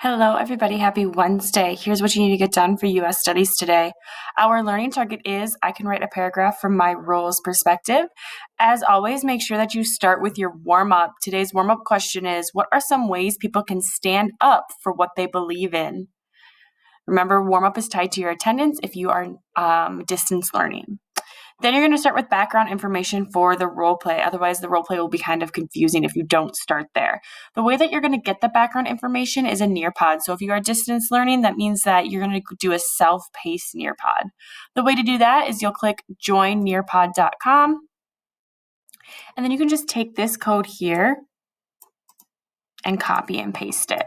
Hello, everybody. Happy Wednesday. Here's what you need to get done for U.S. Studies today. Our learning target is I can write a paragraph from my role's perspective. As always, make sure that you start with your warm-up. Today's warm-up question is, what are some ways people can stand up for what they believe in? Remember, warm-up is tied to your attendance if you are distance learning. Then you're going to start with background information for the role play. Otherwise, the role play will be kind of confusing if you don't start there. The way that you're going to get the background information is a Nearpod. So if you are distance learning, that means that you're going to do a self-paced Nearpod. The way to do that is you'll click joinnearpod.com, and then you can just take this code here and copy and paste it.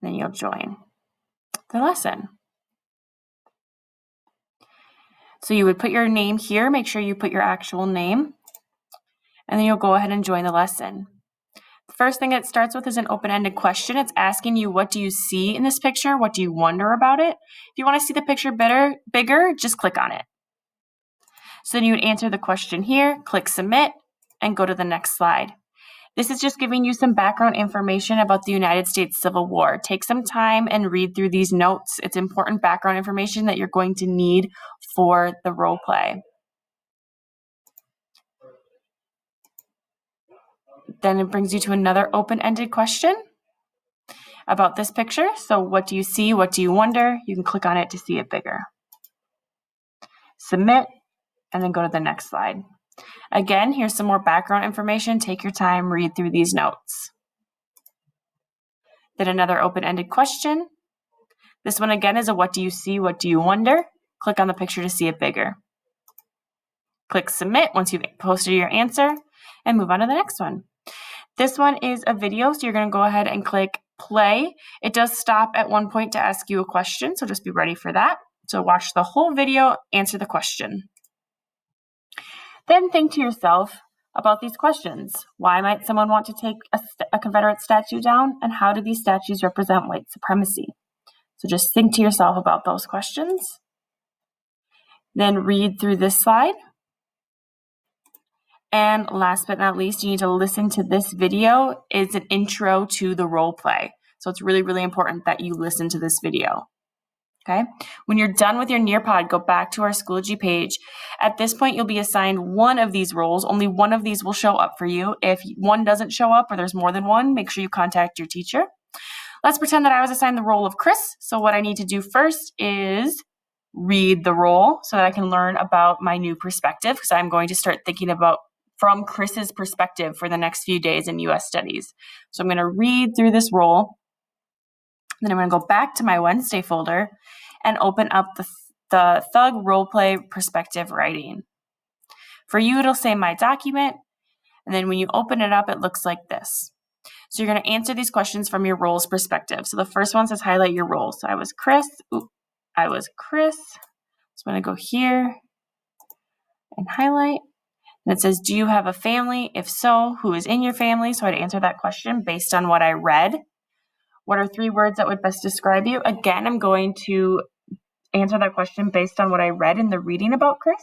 Then you'll join the lesson. So you would put your name here, make sure you put your actual name, and then you'll go ahead and join the lesson. The first thing it starts with is an open-ended question. It's asking you, what do you see in this picture? What do you wonder about it? If you want to see the picture bigger, just click on it. So then you would answer the question here, click submit, and go to the next slide. This is just giving you some background information about the United States Civil War. Take some time and read through these notes. It's important background information that you're going to need for the role play. Then it brings you to another open-ended question about this picture. So what do you see? What do you wonder? You can click on it to see it bigger. Submit, and then go to the next slide. Again, here's some more background information. Take your time, read through these notes. Then another open-ended question. This one again is a what do you see? What do you wonder? Click on the picture to see it bigger. Click submit once you've posted your answer, and move on to the next one. This one is a video, so you're going to go ahead and click play. It does stop at one point to ask you a question, so just be ready for that. So watch the whole video, answer the question. Then think to yourself about these questions. Why might someone want to take a Confederate statue down, and how do these statues represent white supremacy? So just think to yourself about those questions. Then read through this slide. And last but not least, you need to listen to this video. It's an intro to the role play. So it's really, really important that you listen to this video. Okay. When you're done with your Nearpod, go back to our Schoology page. At this point, you'll be assigned one of these roles. Only one of these will show up for you. If one doesn't show up or there's more than one, make sure you contact your teacher. Let's pretend that I was assigned the role of Chris. So what I need to do first is read the role so that I can learn about my new perspective, because I'm going to start thinking about from Chris's perspective for the next few days in U.S. Studies. So I'm going to read through this role. Then I'm going to go back to my Wednesday folder and open up the Thug Roleplay Perspective Writing. For you, it'll say My Document, and then when you open it up, it looks like this. So you're going to answer these questions from your role's perspective. So the first one says highlight your role. So I was Chris. So I'm going to go here and highlight. And it says, do you have a family? If so, who is in your family? So I'd answer that question based on what I read. What are 3 words that would best describe you? Again, I'm going to answer that question based on what I read in the reading about Chris.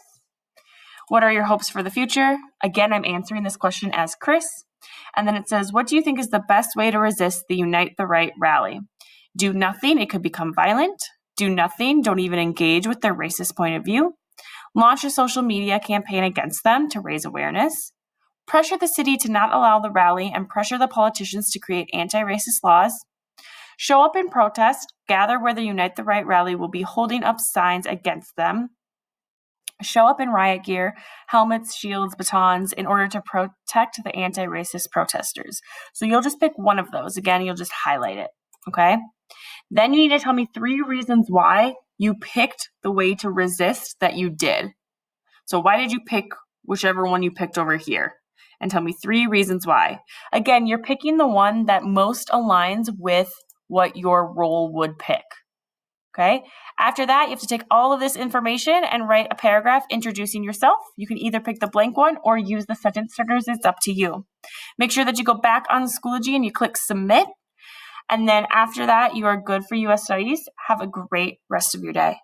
What are your hopes for the future? Again, I'm answering this question as Chris. And then it says, what do you think is the best way to resist the Unite the Right rally? Do nothing, it could become violent. Do nothing, don't even engage with their racist point of view. Launch a social media campaign against them to raise awareness. Pressure the city to not allow the rally and pressure the politicians to create anti-racist laws. Show up in protest, gather where the Unite the Right rally will be holding up signs against them. Show up in riot gear, helmets, shields, batons, in order to protect the anti-racist protesters. So you'll just pick one of those. Again, you'll just highlight it, okay? Then you need to tell me 3 reasons why you picked the way to resist that you did. So why did you pick whichever one you picked over here? And tell me 3 reasons why. Again, you're picking the one that most aligns with what your role would pick. Okay. After that, you have to take all of this information and write a paragraph introducing yourself. You can either pick the blank one or use the sentence starters. It's up to you. Make sure that you go back on Schoology and you click submit. And then after that, you are good for U.S. Studies. Have a great rest of your day.